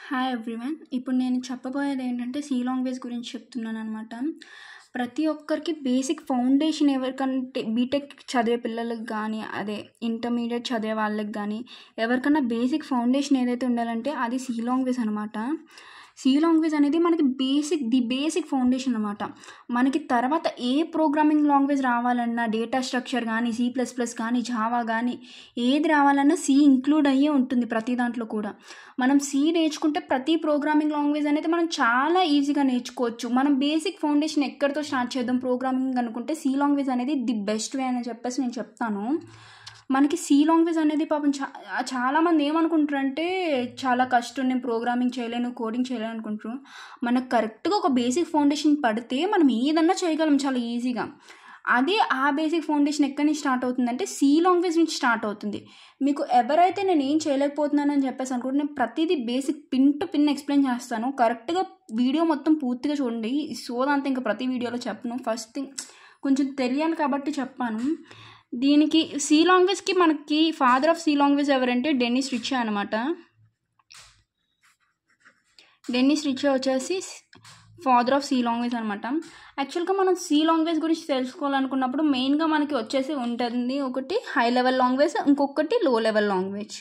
Hi everyone. ఇప్పుడు నేను చెప్పబోయేది ఏంటంటే సి లాంగ్వేజ్ గురించి చెప్తున్నాను అనమాట. ప్రతి ఒక్కరికి బేసిక్ ఫౌండేషన్ ఎవరికంటే బీటెక్ చదివే పిల్లలకు కానీ అదే ఇంటర్మీడియట్ చదివే వాళ్ళకి కానీ ఎవరికన్నా బేసిక్ ఫౌండేషన్ ఏదైతే ఉండాలంటే అది సి లాంగ్వేజ్ అనమాట. సి లాంగ్వేజ్ అనేది మనకి బేసిక్ ఫౌండేషన్ అనమాట. మనకి తర్వాత ఏ ప్రోగ్రామింగ్ లాంగ్వేజ్ రావాలన్నా డేటా స్ట్రక్చర్ కానీ C++ కానీ జావా కానీ ఏది రావాలన్నా సి ఇంక్లూడ్ అయ్యే ఉంటుంది ప్రతి దాంట్లో కూడా. మనం సి నేర్చుకుంటే ప్రతి ప్రోగ్రామింగ్ లాంగ్వేజ్ అనేది మనం చాలా ఈజీగా నేర్చుకోవచ్చు. మనం బేసిక్ ఫౌండేషన్ ఎక్కడితో స్టార్ట్ చేద్దాం ప్రోగ్రామింగ్ అనుకుంటే సి లాంగ్వేజ్ అనేది ది బెస్ట్ వే అని చెప్పేసి నేను చెప్తాను. మనకి సి లాంగ్వేజ్ అనేది పాపం చాలామంది ఏమనుకుంటారంటే చాలా కష్టం, నేను ప్రోగ్రామింగ్ చేయలేను, కోడింగ్ చేయలేను అనుకుంటారు. మనకు కరెక్ట్గా ఒక బేసిక్ ఫౌండేషన్ పడితే మనం ఏదన్నా చేయగలం చాలా ఈజీగా. అదే ఆ బేసిక్ ఫౌండేషన్ ఎక్కడి నుంచి స్టార్ట్ అవుతుందంటే సి లాంగ్వేజ్ నుంచి స్టార్ట్ అవుతుంది. మీకు ఎవరైతే నేను ఏం చేయలేకపోతున్నానని చెప్పేసి అనుకుంటే నేను ప్రతిదీ basic pin to pin explain చేస్తాను. కరెక్ట్గా వీడియో మొత్తం పూర్తిగా చూడండి. సోదంతా ఇంకా ప్రతి వీడియోలో చెప్పను. ఫస్ట్ థింగ్ కొంచెం తెలియాలి కాబట్టి చెప్పాను. దీనికి సి లాంగ్వేజ్కి మనకి ఫాదర్ ఆఫ్ సి లాంగ్వేజ్ ఎవరంటే డెన్నిస్ రిచే అనమాట. డెన్నిస్ రిచే వచ్చేసి ఫాదర్ ఆఫ్ సి లాంగ్వేజ్ అనమాట. యాక్చువల్గా మనం సి లాంగ్వేజ్ గురించి తెలుసుకోవాలనుకున్నప్పుడు మెయిన్గా మనకి వచ్చేసి ఉంటుంది ఒకటి హై లెవెల్ లాంగ్వేజ్, ఇంకొకటి లో లెవెల్ లాంగ్వేజ్.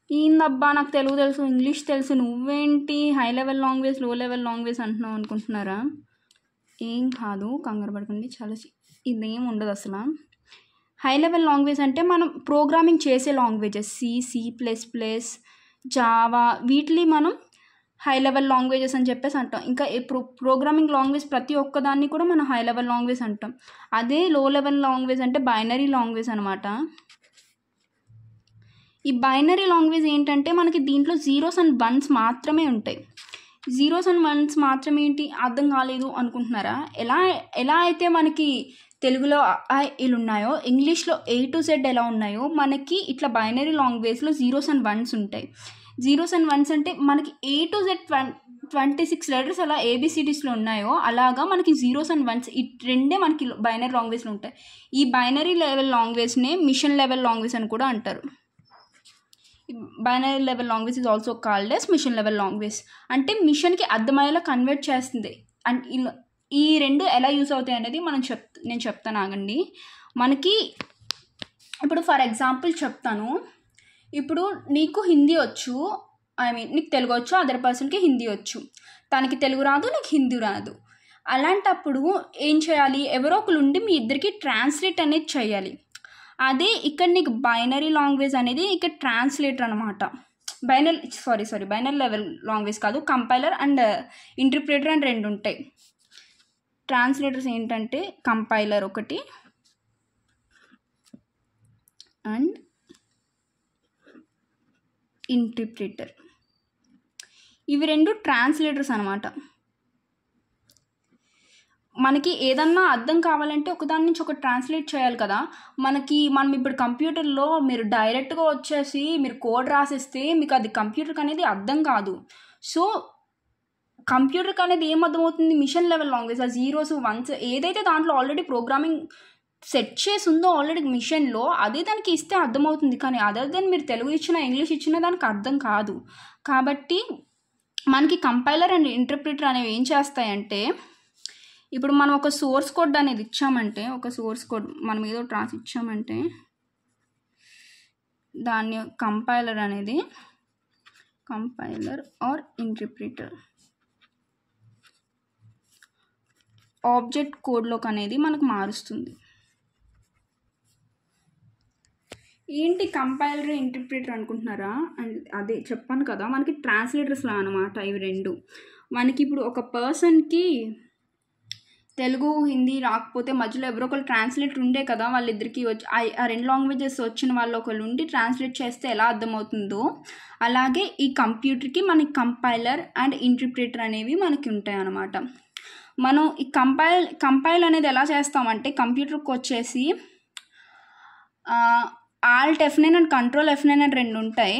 ఏందబ్బా నాకు తెలుగు తెలుసు, ఇంగ్లీష్ తెలుసు, నువ్వేంటి హై లెవెల్ లాంగ్వేజ్ లో లెవెల్ లాంగ్వేజ్ అంటున్నావు అనుకుంటున్నారా? ఏం కాదు, కంగారు పడకండి. చాలా ఇదేం ఉండదు అసలు. హై లెవెల్ లాంగ్వేజ్ అంటే మనం ప్రోగ్రామింగ్ చేసే లాంగ్వేజెస్ C++, జావా వీటిని మనం హై లెవెల్ లాంగ్వేజెస్ అని చెప్పేసి అంటాం. ఇంకా ప్రోగ్రామింగ్ లాంగ్వేజ్ ప్రతి ఒక్కదాన్ని కూడా మనం హై లెవెల్ లాంగ్వేజ్ అంటాం. అదే లో లెవెల్ లాంగ్వేజ్ అంటే బైనరీ లాంగ్వేజ్ అనమాట. ఈ బైనరీ లాంగ్వేజ్ ఏంటంటే మనకి దీంట్లో 0s and 1s మాత్రమే ఉంటాయి. 0s and 1s మాత్రమే ఏంటి అర్థం కాలేదు అనుకుంటున్నారా? ఎలా అయితే మనకి తెలుగులో ఇలు ఉన్నాయో ఇంగ్లీష్లో A to Z ఎలా ఉన్నాయో మనకి ఇట్లా బైనరీ లాంగ్వేజ్లో 0s and 1s ఉంటాయి. 0s and 1s అంటే మనకి A to Z 26 లెటర్స్ అలా ABCDస్లో ఉన్నాయో అలాగా మనకి 0s and 1s ఈ రెండే మనకి బైనరీ లాంగ్వేజ్లో ఉంటాయి. ఈ బైనరీ లెవెల్ లాంగ్వేజ్నే మిషన్ లెవెల్ లాంగ్వేజ్ అని కూడా అంటారు. Binary level language is also called as machine level language. అంటే మిషన్కి అర్థమయ్యేలా కన్వర్ట్ చేస్తుంది. అండ్ ఈ రెండు ఎలా యూస్ అవుతాయి అనేది నేను చెప్తాను ఆగండి. మనకి ఇప్పుడు ఫర్ ఎగ్జాంపుల్ చెప్తాను. ఇప్పుడు నీకు హిందీ వచ్చు, నీకు తెలుగు వచ్చు, అదర్ పర్సన్కి హిందీ వచ్చు. తనకి తెలుగు రాదు, నీకు హిందీ రాదు. అలాంటప్పుడు ఏం చేయాలి? ఎవరో ఒకరు ఉండి మీ ఇద్దరికి ట్రాన్స్లేట్ అనేది చేయాలి. అదే ఇక్కడ నీకు బైనరీ లాంగ్వేజ్ అనేది ఇక్కడ ట్రాన్స్లేటర్ అనమాట. బైనరీ లెవెల్ లాంగ్వేజ్ కాదు, కంపైలర్ అండ్ ఇంటర్ప్రిటర్ అని రెండు ఉంటాయి. ట్రాన్స్లేటర్స్ ఏంటంటే కంపైలర్ ఒకటి అండ్ ఇంటర్ప్రిటర్. ఇవి రెండు ట్రాన్స్లేటర్స్ అనమాట. మనకి ఏదన్నా అర్థం కావాలంటే ఒకదాని నుంచి ఒకటి ట్రాన్స్లేట్ చేయాలి కదా. మనం ఇప్పుడు కంప్యూటర్లో మీరు డైరెక్ట్గా వచ్చేసి మీరు కోడ్ రాసిస్తే మీకు అది కంప్యూటర్కి అనేది అర్థం కాదు. సో కంప్యూటర్కి అనేది ఏం అర్థమవుతుంది? మిషన్ లెవెల్ లాంగ్వేజ్ ఆ 0s 1s ఏదైతే దాంట్లో ఆల్రెడీ ప్రోగ్రామింగ్ సెట్ చేసి ఉందో ఆల్రెడీ మిషన్లో అదే దానికి ఇస్తే అర్థమవుతుంది. కానీ అదర్ దెన్ మీరు తెలుగు ఇచ్చినా ఇంగ్లీష్ ఇచ్చినా దానికి అర్థం కాదు. కాబట్టి మనకి కంపైలర్ అండ్ ఇంటర్ప్రిటర్ అనేవి ఏం చేస్తాయంటే ఇప్పుడు మనం ఒక సోర్స్ కోడ్ అనేది ఇచ్చామంటే మనం ఏదో ట్రాన్స్ ఇచ్చామంటే దాన్ని కంపైలర్ ఆర్ ఇంటర్ప్రిటర్ ఆబ్జెక్ట్ కోడ్లోకి అనేది మనకు మారుస్తుంది. ఏంటి కంపైలర్ ఇంటర్ప్రిటర్ అనుకుంటున్నారా? అండ్ అదే చెప్పాను కదా, మనకి ట్రాన్స్లేటర్స్లా అనమాట ఇవి రెండు. మనకి ఇప్పుడు ఒక పర్సన్కి తెలుగు హిందీ రాకపోతే మధ్యలో ఎవరో ఒకరు ట్రాన్స్లేటర్ ఉండే కదా, వాళ్ళిద్దరికి వచ్చి ఆ రెండు లాంగ్వేజెస్ వచ్చిన వాళ్ళు ఒకళ్ళు ఉండి ట్రాన్స్లేట్ చేస్తే ఎలా అర్థమవుతుందో అలాగే ఈ కంప్యూటర్కి మనకి కంపైలర్ అండ్ ఇంటర్ప్రిటర్ అనేవి మనకి ఉంటాయి అన్నమాట. మనం ఈ కంపైల్ అనేది ఎలా చేస్తామంటే కంప్యూటర్కి వచ్చేసి Alt F9 and control F9 అని రెండు ఉంటాయి.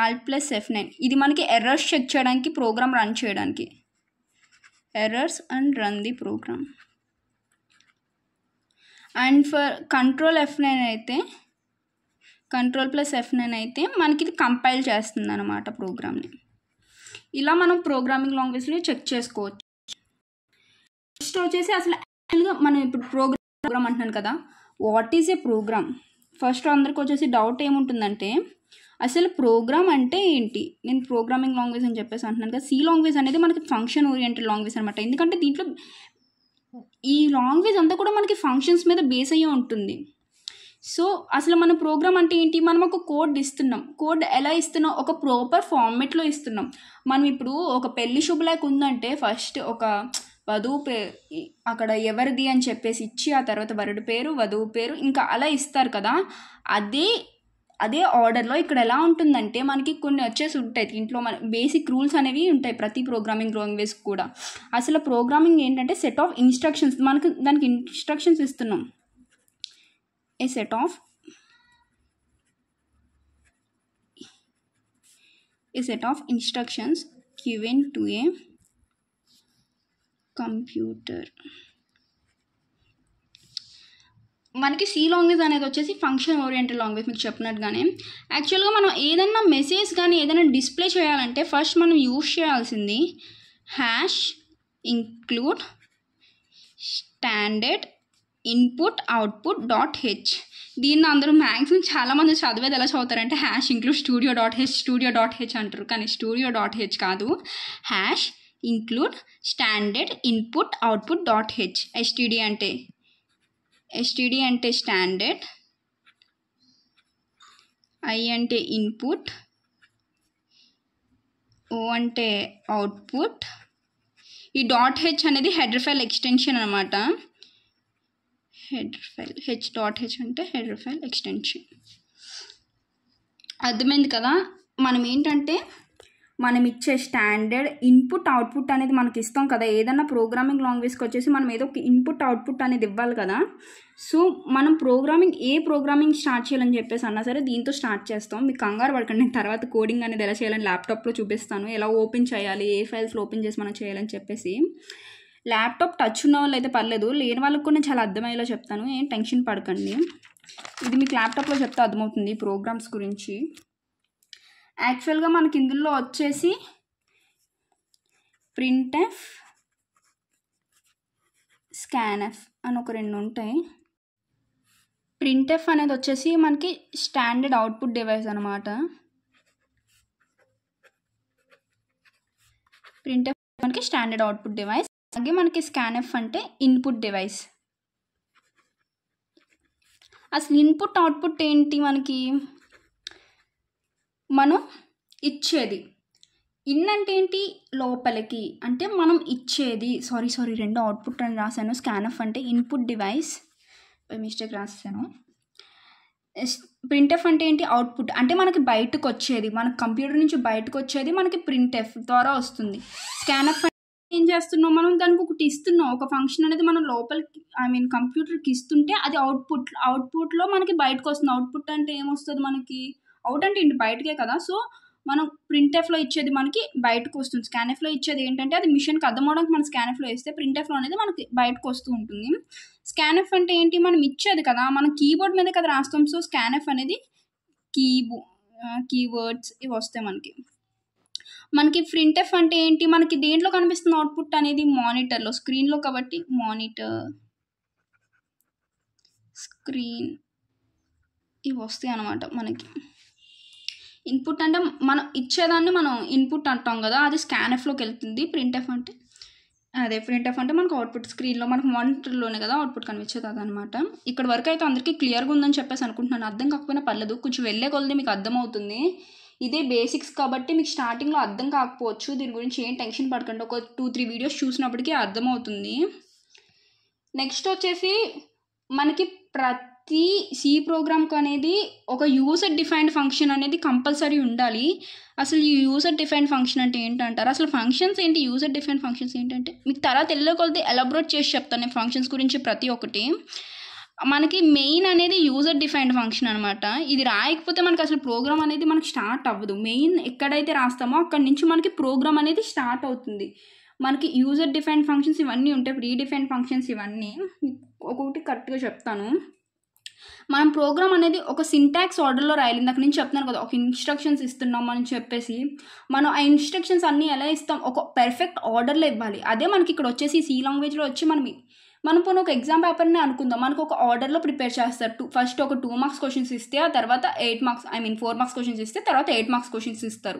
Alt+F9 ఇది మనకి ఎర్రర్స్ చెక్ చేయడానికి, ప్రోగ్రామ్ రన్ చేయడానికి. errors and run the program. And for control F9 అయితే కంట్రోల్ ప్లస్ F9 అయితే మనకి ఇది కంపైల్ చేస్తుంది అనమాట ప్రోగ్రామ్ని. ఇలా మనం ప్రోగ్రామింగ్ లాంగ్వేజ్లో చెక్ చేసుకోవచ్చు. నెక్స్ట్ వచ్చేసి అసలు యాక్చువల్గా మనం ఇప్పుడు ప్రోగ్రామ్ అంటున్నాను కదా, what is a program? First అందరికి వచ్చేసి డౌట్ ఏముంటుందంటే అసలు ప్రోగ్రామ్ అంటే ఏంటి? నేను ప్రోగ్రామింగ్ లాంగ్వేజ్ అని చెప్పేసి అంటున్నాను కదా, సి లాంగ్వేజ్ అనేది మనకి ఫంక్షన్ ఓరియంటెడ్ లాంగ్వేజ్ అనమాట. ఎందుకంటే దీంట్లో ఈ లాంగ్వేజ్ అంతా కూడా మనకి ఫంక్షన్స్ మీద బేస్ అయ్యి ఉంటుంది. సో అసలు మన ప్రోగ్రామ్ అంటే ఏంటి? మనం ఒక కోడ్ ఇస్తున్నాం. కోడ్ ఎలా ఇస్తున్నాం? ఒక ప్రాపర్ ఫార్మెట్లో ఇస్తున్నాం. మనం ఇప్పుడు ఒక పెళ్లి శుభలేఖ ఉందంటే ఫస్ట్ ఒక వధువు అక్కడ ఎవరిది అని చెప్పేసి ఇచ్చి ఆ తర్వాత వరుడి పేరు, వధువు పేరు, ఇంకా అలా ఇస్తారు కదా. అదే ఆర్డర్లో ఇక్కడ ఎలా ఉంటుందంటే మనకి కొన్ని వచ్చేసి ఉంటాయి. దీంట్లో మన బేసిక్ రూల్స్ అనేవి ఉంటాయి ప్రతి ప్రోగ్రామింగ్ లాంగ్వేజ్ కూడా. అసలు ప్రోగ్రామింగ్ ఏంటంటే సెట్ ఆఫ్ ఇన్స్ట్రక్షన్స్, మనకు దానికి ఇన్స్ట్రక్షన్స్ ఇస్తున్నాం. A set of instructions given to a computer. మనకి సి లాంగ్వేజ్ అనేది వచ్చేసి ఫంక్షన్ ఓరియంటెడ్ లాంగ్వేజ్. మీకు చెప్పినట్టుగానే యాక్చువల్గా మనం ఏదైనా మెసేజ్ కానీ ఏదైనా డిస్ప్లే చేయాలంటే ఫస్ట్ మనం యూజ్ చేయాల్సింది hash include standard input output dot h. దీన్ని అందరూ మ్యాక్సిమం చాలామంది చదివేది ఎలా చదువుతారంటే hash include studio dot h అంటారు. కానీ స్టూడియో డాట్ హెచ్ కాదు, hash include standard input output dot h. STD అంటే స్టాండర్డ్, ఐ అంటే ఇన్పుట్, ఓ అంటే అవుట్పుట్. ఈ డాట్ హెచ్ అనేది హెడర్ ఫైల్ ఎక్స్టెన్షన్ అనమాట. హెడర్ ఫైల్ h.h అంటే హెడర్ ఫైల్ ఎక్స్టెన్షన్. అర్థమైంది కదా? మనం ఏంటంటే మనం ఇచ్చే స్టాండర్డ్ ఇన్పుట్ అవుట్పుట్ అనేది మనకి ఇస్తాం కదా. ఏదైనా ప్రోగ్రామింగ్ లాంగ్వేజ్కి వచ్చేసి మనం ఏదో ఒక ఇన్పుట్ అవుట్పుట్ అనేది ఇవ్వాలి కదా. సో మనం ఏ ప్రోగ్రామింగ్ స్టార్ట్ చేయాలని చెప్పేసి అన్నా సరే దీంతో స్టార్ట్ చేస్తాం. మీకు కంగారు పడకండి, నేను తర్వాత కోడింగ్ అనేది ఎలా చేయాలని ల్యాప్టాప్లో చూపిస్తాను, ఎలా ఓపెన్ చేయాలి, ఏ ఫైల్స్లో ఓపెన్ చేసి మనం చేయాలని చెప్పేసి. ల్యాప్టాప్ టచ్ ఉన్న వాళ్ళు అయితే పర్లేదు, లేని వాళ్ళకి కూడా నేను చాలా అర్థమయ్యేలా చెప్తాను, ఏం టెన్షన్ పడకండి. ఇది మీకు ల్యాప్టాప్లో చెప్తే అర్థమవుతుంది ప్రోగ్రామ్స్ గురించి. యాక్చువల్గా మనకి ఇందులో వచ్చేసి ప్రింట్ఎఫ్, స్కాన్ఎఫ్ అని ఒక రెండు ఉంటాయి. ప్రింట్ఎఫ్ అనేది వచ్చేసి మనకి స్టాండర్డ్ అవుట్పుట్ డివైస్ అనమాట. ప్రింట్ఎఫ్ మనకి స్టాండర్డ్ అవుట్పుట్ డివైస్. అలాగే మనకి స్కాన్ఎఫ్ అంటే ఇన్పుట్ డివైస్. అసలు ఇన్పుట్ అవుట్పుట్ ఏంటి? మనం ఇచ్చేది. ఇన్ అంటే ఏంటి? లోపలికి అంటే మనం ఇచ్చేది. సారీ రెండు అవుట్పుట్ అని రాశాను. స్కాన్ఎఫ్ అంటే ఇన్పుట్ డివైస్, మిస్టేక్ రాశాను. ప్రింట్ఎఫ్ అంటే ఏంటి? అవుట్పుట్ అంటే మనకి బయటకు వచ్చేది, మన కంప్యూటర్ నుంచి బయటకు వచ్చేది మనకి ప్రింట్ఎఫ్ ద్వారా వస్తుంది. స్కాన్ఎఫ్ ఏం చేస్తున్నాం? మనం దానికి ఒకటి ఇస్తున్నాం, ఒక ఫంక్షన్ అనేది మనం లోపలికి కంప్యూటర్కి ఇస్తుంటే అది అవుట్పుట్లో మనకి బయటకు వస్తుంది. అవుట్పుట్ అంటే ఏమొస్తుంది మనకి? అవుట్ అంటే ఏంటి? బయటకే కదా. సో మనం ప్రింట్ఎఫ్లో ఇచ్చేది మనకి బయటకు వస్తుంది. స్కాన్ఎఫ్లో ఇచ్చేది ఏంటంటే అది మిషన్కి అర్థం అవడానికి మనం స్కాన్ఎఫ్లో ఇస్తే ప్రింట్ఎఫ్లో అనేది మనకి బయటకు వస్తూ ఉంటుంది. స్కాన్ఎఫ్ అంటే ఏంటి? మనం ఇచ్చేది కదా, మనం కీబోర్డ్ మీద కదా రాస్తాం. సో స్కాన్ఎఫ్ అనేది కీవర్డ్స్ ఇవి వస్తాయి మనకి. ప్రింట్ఎఫ్ అంటే ఏంటి? మనకి దేంట్లో కనిపిస్తుంది అవుట్పుట్ అనేది? మానిటర్లో, స్క్రీన్లో. కాబట్టి మానిటర్, స్క్రీన్ ఇవి వస్తాయి అన్నమాట మనకి. ఇన్పుట్ అంటే మనం ఇచ్చేదాన్ని మనం ఇన్పుట్ అంటాం కదా, అది స్కాన్ఎఫ్లోకి వెళ్తుంది. ప్రింట్ఎఫ్ అంటే మనకు అవుట్పుట్ స్క్రీన్లో, మనకు మానిటర్లోనే కదా అవుట్పుట్ కనిపించేది అదనమాట. ఇక్కడ వరకు అయితే అందరికీ క్లియర్గా ఉందని చెప్పేసి అనుకుంటున్నాను. అర్థం కాకపోయినా పర్లేదు, కొంచెం వెళ్ళే కొలది మీకు అర్థమవుతుంది. ఇదే బేసిక్స్ కాబట్టి మీకు స్టార్టింగ్లో అర్థం కాకపోవచ్చు, దీని గురించి ఏం టెన్షన్ పడకండి. ఒక 2-3 వీడియోస్ చూసినప్పటికీ అర్థమవుతుంది. నెక్స్ట్ వచ్చేసి మనకి ప్రతి సి ప్రోగ్రామ్కి అనేది ఒక యూజర్ డిఫైన్డ్ ఫంక్షన్ అనేది కంపల్సరీ ఉండాలి. అసలు ఈ యూజర్ డిఫైన్డ్ ఫంక్షన్ అంటే ఏంటంటారు? అసలు ఫంక్షన్స్ ఏంటి? యూజర్ డిఫైన్డ్ ఫంక్షన్స్ ఏంటంటే మీకు తర్వాత తెలియకొలది ఎలాబరేట్ చేసి చెప్తాను నేను ఫంక్షన్స్ గురించి ప్రతి ఒక్కటి. మనకి మెయిన్ అనేది యూజర్ డిఫైన్డ్ ఫంక్షన్ అనమాట. ఇది రాయకపోతే మనకి అసలు ప్రోగ్రామ్ అనేది మనకి స్టార్ట్ అవ్వదు. మెయిన్ ఎక్కడైతే రాస్తామో అక్కడి నుంచి మనకి ప్రోగ్రామ్ అనేది స్టార్ట్ అవుతుంది. మనకి యూజర్ డిఫైన్డ్ ఫంక్షన్స్ ఇవన్నీ ఉంటాయి, ప్రీ డిఫైన్డ్ ఫంక్షన్స్ ఇవన్నీ ఒక్కొక్కటి కరెక్ట్గా చెప్తాను. మనం ప్రోగ్రామ్ అనేది ఒక సింటాక్స్ ఆర్డర్లో రాయాలి. ఇందాక నుంచి చెప్తున్నాను కదా, ఒక ఇన్స్ట్రక్షన్స్ ఇస్తున్నాం అని చెప్పేసి మనం ఆ ఇన్స్ట్రక్షన్స్ అన్నీ ఎలా ఇస్తాం, ఒక పర్ఫెక్ట్ ఆర్డర్లో ఇవ్వాలి. అదే మనకి ఇక్కడ వచ్చేసి సి లాంగ్వేజ్లో వచ్చి మనం పోనీ ఒక ఎగ్జామ్ పేపర్ని అనుకుందాం, మనకు ఒక ఆర్డర్లో ప్రిపేర్ చేస్తారు. ఫస్ట్ ఒక 2 మార్క్స్ క్వశ్చన్స్ ఇస్తే ఆ తర్వాత 4 మార్క్స్ క్వశ్చన్స్ ఇస్తే తర్వాత 8 మార్క్స్ క్వశ్చన్స్ ఇస్తారు.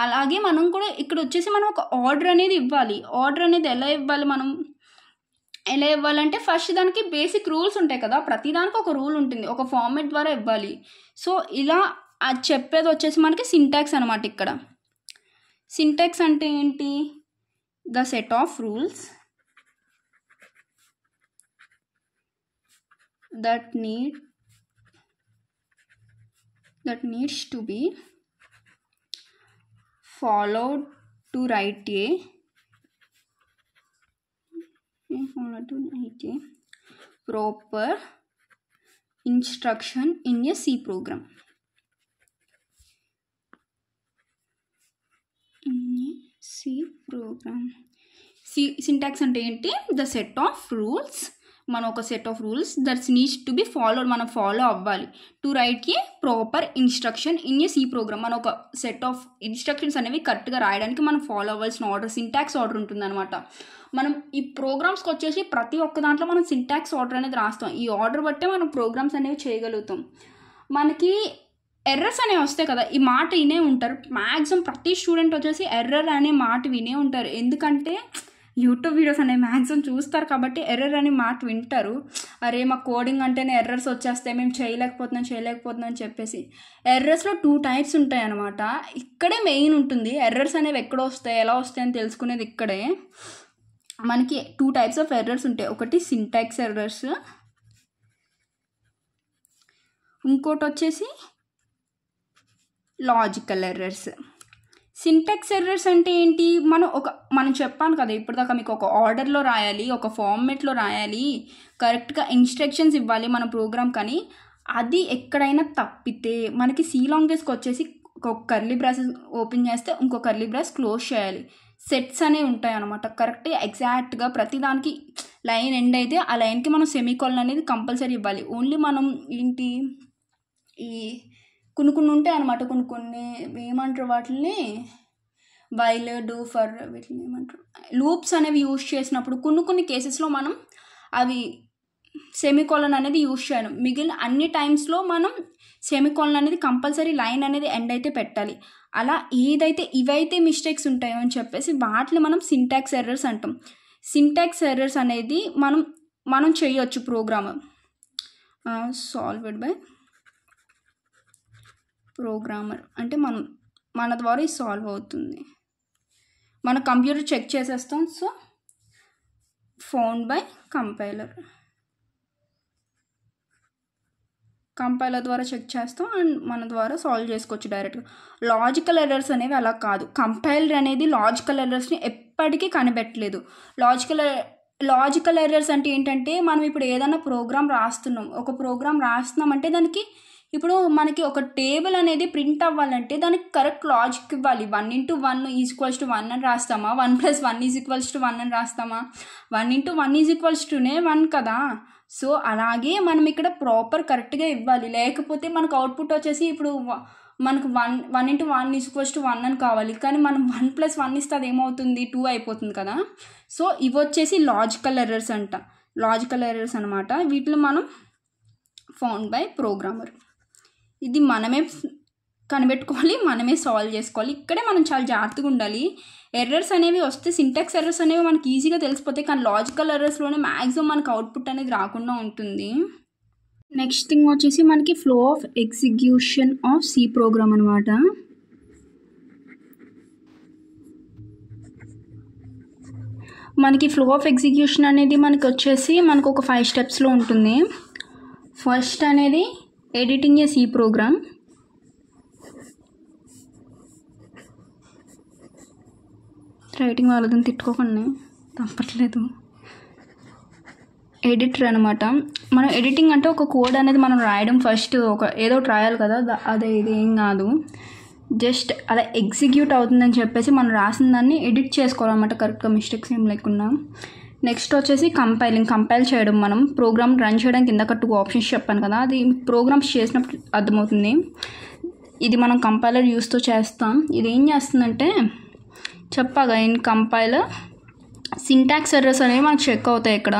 అలాగే మనం కూడా ఇక్కడ వచ్చేసి మనం ఒక ఆర్డర్ అనేది ఇవ్వాలి. ఆర్డర్ అనేది ఎలా ఇవ్వాలంటే ఫస్ట్ దానికి బేసిక్ రూల్స్ ఉంటాయి కదా, ప్రతిదానికి ఒక రూల్ ఉంటుంది, ఒక ఫార్మాట్ ద్వారా ఇవ్వాలి. సో ఇలా అది చెప్పేది వచ్చేసి మనకి సింటాక్స్ అనమాట. ఇక్కడ సింటాక్స్ అంటే ఏంటి, the set of rules that needs to be followed to write a proper instruction in a C program. Syntax అంటే ఏంటి, ద సెట్ ఆఫ్ రూల్స్, మనం ఒక set of rules that's needs to be followed, మనం follow అవ్వాలి. To write a proper instruction in a C program, మనం ఒక set of instructions అనేవి కరెక్ట్గా రాయడానికి మనం ఫాలో అవ్వాల్సిన ఆర్డర్ సింటాక్స్ ఆర్డర్ ఉంటుందన్నమాట. మనం ఈ ప్రోగ్రామ్స్కి వచ్చేసి ప్రతి ఒక్క దాంట్లో మనం సింటాక్స్ ఆర్డర్ అనేది రాస్తాం. ఈ ఆర్డర్ బట్టే మనం ప్రోగ్రామ్స్ అనేవి చేయగలుగుతాం. మనకి ఎర్రర్స్ అనేవి వస్తాయి కదా, ఈ మాట వినే ఉంటారు మ్యాక్సిమం ప్రతి స్టూడెంట్ వచ్చేసి ఎర్రర్ అనే మాట వినే ఉంటారు. ఎందుకంటే యూట్యూబ్ వీడియోస్ అనేవి మ్యాక్సిమం చూస్తారు కాబట్టి ఎర్రర్ అనే మాట వింటారు. అరే మా కోడింగ్ అంటేనే ఎర్రర్స్ వచ్చేస్తాయి, మేము చేయలేకపోతున్నాం అని చెప్పేసి. ఎర్రర్స్లో 2 టైప్స్ ఉంటాయి అన్నమాట. ఇక్కడే మెయిన్ ఉంటుంది, ఎర్రర్స్ అనేవి ఎక్కడ వస్తాయి ఎలా వస్తాయి అని తెలుసుకునేది ఇక్కడే. మనకి 2 టైప్స్ ఆఫ్ ఎర్రర్స్ ఉంటాయి. ఒకటి సింటాక్స్ ఎర్రర్స్, ఇంకోటి వచ్చేసి లాజికల్ ఎర్రర్స్. సింటాక్స్ ఎర్రర్స్ అంటే ఏంటి, మనం చెప్పాను కదా ఇప్పటిదాకా మీకు, ఒక ఆర్డర్లో రాయాలి, ఒక ఫార్మేట్లో రాయాలి, కరెక్ట్గా ఇన్స్ట్రక్షన్స్ ఇవ్వాలి మన ప్రోగ్రామ్. కానీ అది ఎక్కడైనా తప్పితే మనకి సి లాంగ్వేజ్కి వచ్చేసి ఒక కర్లీ బ్రాస్ ఓపెన్ చేస్తే ఇంకో కర్లీ బ్రాస్ క్లోజ్ చేయాలి. సెట్స్ అనేవి ఉంటాయి అన్నమాట. కరెక్ట్గా ఎగ్జాక్ట్గా ప్రతిదానికి లైన్ ఎండ్ అయితే ఆ లైన్కి మనం సెమీకోలన్ అనేది కంపల్సరీ ఇవ్వాలి. ఓన్లీ మనం ఏంటి ఈ కొన్ని ఉంటాయి అనమాట, కొన్ని ఏమంటారు వాటిని, వైల్, డూ, ఫర్, వీటిని ఏమంటారు లూప్స్ అనేవి యూజ్ చేసినప్పుడు కొన్ని కేసెస్లో మనం అవి సెమీకోలన్ అనేది యూజ్ చేయను. మిగిలిన అన్ని టైమ్స్లో మనం సెమీకోలన్ అనేది కంపల్సరీ లైన్ అనేది ఎండ్ అయితే పెట్టాలి. అలా ఇవైతే మిస్టేక్స్ ఉంటాయో అని చెప్పేసి వాటిని మనం సింటాక్స్ ఎర్రర్స్ అంటాం. సింటాక్స్ ఎర్రర్స్ అనేది మనం చేయొచ్చు ప్రోగ్రామ్ సాల్వ్డ్ బై ప్రోగ్రామర్, అంటే మన ద్వారా ఇది సాల్వ్ అవుతుంది. మన కంప్యూటర్ చెక్ చేసేస్తాం. సో ఫౌండ్ బై కంపైలర్ ద్వారా చెక్ చేస్తాం అండ్ మన ద్వారా సాల్వ్ చేసుకోవచ్చు డైరెక్ట్గా. లాజికల్ ఎర్రర్స్ అనేవి అలా కాదు. కంపైలర్ అనేది లాజికల్ ఎర్రర్స్ని ఎప్పటికీ కనిపెట్టలేదు. లాజికల్ ఎర్రర్స్ అంటే ఏంటంటే, మనం ఇప్పుడు ఏదైనా ప్రోగ్రామ్ రాస్తున్నామంటే దానికి ఇప్పుడు మనకి ఒక టేబుల్ అనేది ప్రింట్ అవ్వాలంటే దానికి కరెక్ట్ లాజిక్ ఇవ్వాలి. 1 × 1 = 1 అని రాస్తామా, 1 + 1 = 1 అని రాస్తామా? 1 × 1 = 1 కదా. సో అలాగే మనం ఇక్కడ ప్రాపర్ కరెక్ట్గా ఇవ్వాలి. లేకపోతే మనకు అవుట్పుట్ వచ్చేసి ఇప్పుడు మనకు 1 × 1 = 1 అని కావాలి, కానీ మనం 1 + 1 ఇస్తే అది ఏమవుతుంది, 2 అయిపోతుంది కదా. సో ఇవి వచ్చేసి లాజికల్ ఎర్రర్స్ అనమాట. వీటిని మనం ఫౌండ్ బై ప్రోగ్రామర్, ఇది మనమే కనిపెట్టుకోవాలి, మనమే సాల్వ్ చేసుకోవాలి. ఇక్కడే మనం చాలా జాగ్రత్తగా ఉండాలి. ఎర్రర్స్ అనేవి వస్తే సింటాక్స్ ఎర్రర్స్ అనేవి మనకి ఈజీగా తెలిసిపోతాయి, కానీ లాజికల్ ఎర్రర్స్లోనే మ్యాక్సిమం మనకు అవుట్పుట్ అనేది రాకుండా ఉంటుంది. నెక్స్ట్ థింగ్ వచ్చేసి మనకి flow of execution of C program అనమాట. మనకి ఫ్లో ఆఫ్ ఎగ్జిక్యూషన్ అనేది మనకు వచ్చేసి ఒక 5 స్టెప్స్లో ఉంటుంది. ఫస్ట్ అనేది editing a C program. Writing వాళ్ళదని తిట్టుకోకండి, తప్పట్లేదు. ఎడిటర్ అనమాట. మనం ఎడిటింగ్ అంటే ఒక కోడ్ అనేది మనం రాయడం, ఫస్ట్ ఏదో ఒకటి రాయాలి కదా, అదే ఇది ఏం కాదు. జస్ట్ అలా ఎగ్జిక్యూట్ అవుతుందని చెప్పేసి మనం రాసిన దాన్ని ఎడిట్ చేసుకోవాలన్నమాట కరెక్ట్గా, మిస్టేక్స్ ఏం లేకుండా. నెక్స్ట్ వచ్చేసి కంపైల్ చేయడం. మనం ప్రోగ్రామ్ రన్ చేయడానికి ఇందాక 2 ఆప్షన్స్ చెప్పాను కదా, అది ప్రోగ్రామ్స్ చేసినప్పుడు అర్థమవుతుంది. ఇది మనం కంపైలర్ యూస్తో చేస్తాం. ఇది ఏం చేస్తుందంటే చెప్పాగా ఇన్ కంపైలర్ సింటాక్స్ ఎర్రర్స్ అనేవి మనకు చెక్ అవుతాయి. ఇక్కడ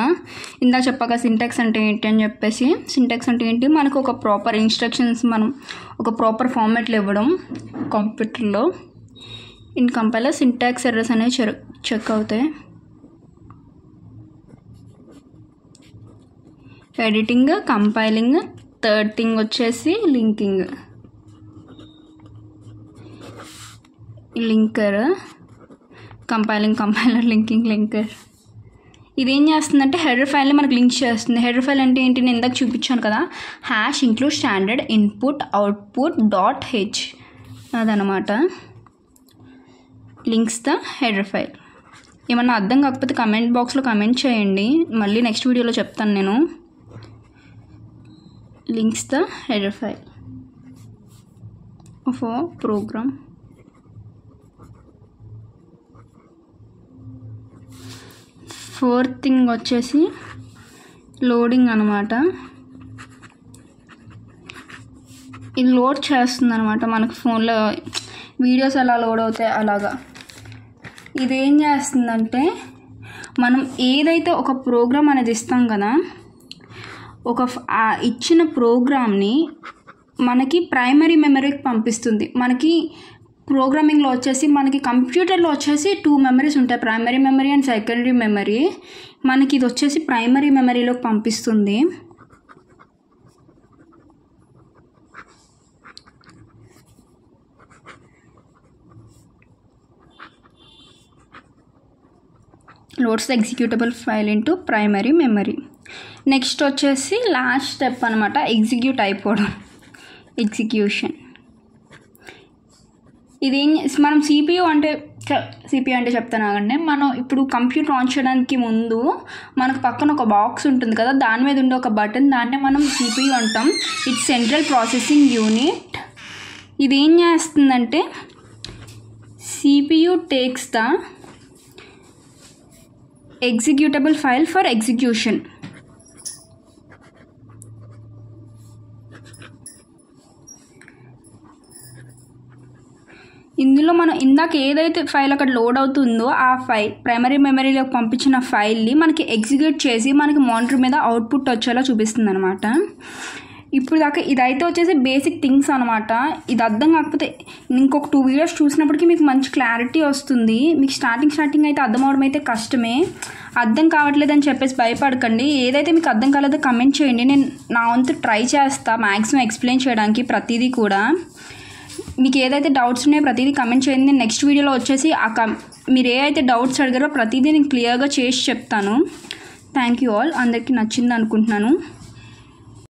ఇందాక చెప్పాక సింటాక్స్ అంటే ఏంటి అని చెప్పేసి, సింటాక్స్ అంటే ఏంటి, మనకు ఒక ప్రాపర్ ఇన్స్ట్రక్షన్స్ మనం ఒక ప్రాపర్ ఫార్మాట్లో ఇవ్వడం కంప్యూటర్లో. ఇన్ కంపైలర్ సింటాక్స్ ఎర్రర్స్ అనేవి చెక్ అవుతాయి. ఎడిటింగ్, కంపైలింగ్, థర్డ్ థింగ్ వచ్చేసి లింకింగ్, లింకర్, కంపైలర్, లింకర్. ఇదేం చేస్తుందంటే హెడర్ ఫైల్ని మనకు లింక్ చేస్తుంది. హెడర్ ఫైల్ అంటే ఏంటి, నేను ఇందాక చూపించాను కదా, #include standard input output .h అదనమాట. Links the header file. ఏమన్నా అర్థం కాకపోతే కమెంట్ బాక్స్లో కమెంట్ చేయండి, మళ్ళీ నెక్స్ట్ వీడియోలో చెప్తాను నేను. Links the header file of a program. Fourth thing వచ్చేసి లోడింగ్ అనమాట. ఇది లోడ్ చేస్తుంది అనమాట మనకు ఫోన్లో వీడియోస్ ఎలా లోడ్ అవుతాయి అలాగా. ఇది ఏం చేస్తుందంటే మనం ఏదైతే ఒక ప్రోగ్రామ్ అనేది ఇస్తాం కదా, ఒక ఇచ్చిన ప్రోగ్రామ్ని మనకి ప్రైమరీ మెమరీకి పంపిస్తుంది. మనకి ప్రోగ్రామింగ్లో వచ్చేసి మనకి కంప్యూటర్లో వచ్చేసి 2 మెమరీస్ ఉంటాయి, primary memory and secondary memory. మనకి ఇది వచ్చేసి ప్రైమరీ మెమరీలోకి పంపిస్తుంది. Loads the executable file into primary memory. Next వచ్చేసి లాస్ట్ స్టెప్ అనమాట, ఎగ్జిక్యూట్ అయిపోవడం, ఎగ్జిక్యూషన్. ఇది మనం సిపియు అంటే చెప్తాను ఆగండి. మనం ఇప్పుడు కంప్యూటర్ ఆన్ చేయడానికి ముందు మనకు పక్కన ఒక బాక్స్ ఉంటుంది కదా, దాని మీద ఉండే ఒక బటన్, దాన్నే మనం సిపియు అంటాం. It's central processing unit. ఇది ఏం చేస్తుందంటే CPU takes the executable file for execution. ఇందులో మనం ఇందాక ఏదైతే ఫైల్ అక్కడ లోడ్ అవుతుందో ఆ ఫైల్ ప్రైమరీ మెమరీలోకి పంపించిన ఫైల్ని మనకి ఎగ్జిక్యూట్ చేసి మనకి మానిటర్ మీద అవుట్పుట్ వచ్చేలా చూపిస్తుంది అనమాట. ఇప్పుడు దాకా ఇదైతే వచ్చేసి బేసిక్ థింగ్స్ అనమాట. ఇది అర్థం కాకపోతే ఇంకొక 2 వీడియోస్ చూసినప్పటికీ మీకు మంచి క్లారిటీ వస్తుంది. మీకు స్టార్టింగ్ అయితే అర్థం అవడం అయితే కష్టమే. అర్థం కావట్లేదని చెప్పేసి భయపడకండి. ఏదైతే మీకు అర్థం కాలేదో కమెంట్ చేయండి, నేను నా వంతు ట్రై చేస్తా మ్యాక్సిమం ఎక్స్ప్లెయిన్ చేయడానికి ప్రతిదీ కూడా. మీకు ఏదైతే డౌట్స్ ఉన్నాయో ప్రతిదీ కమెంట్ చేయండి. నేను నెక్స్ట్ వీడియోలో వచ్చేసి మీరు ఏ అయితే డౌట్స్ అడిగారో ప్రతిదీ నేను క్లియర్గా చేసి చెప్తాను. Thank you all. అందరికీ నచ్చింది అనుకుంటున్నాను.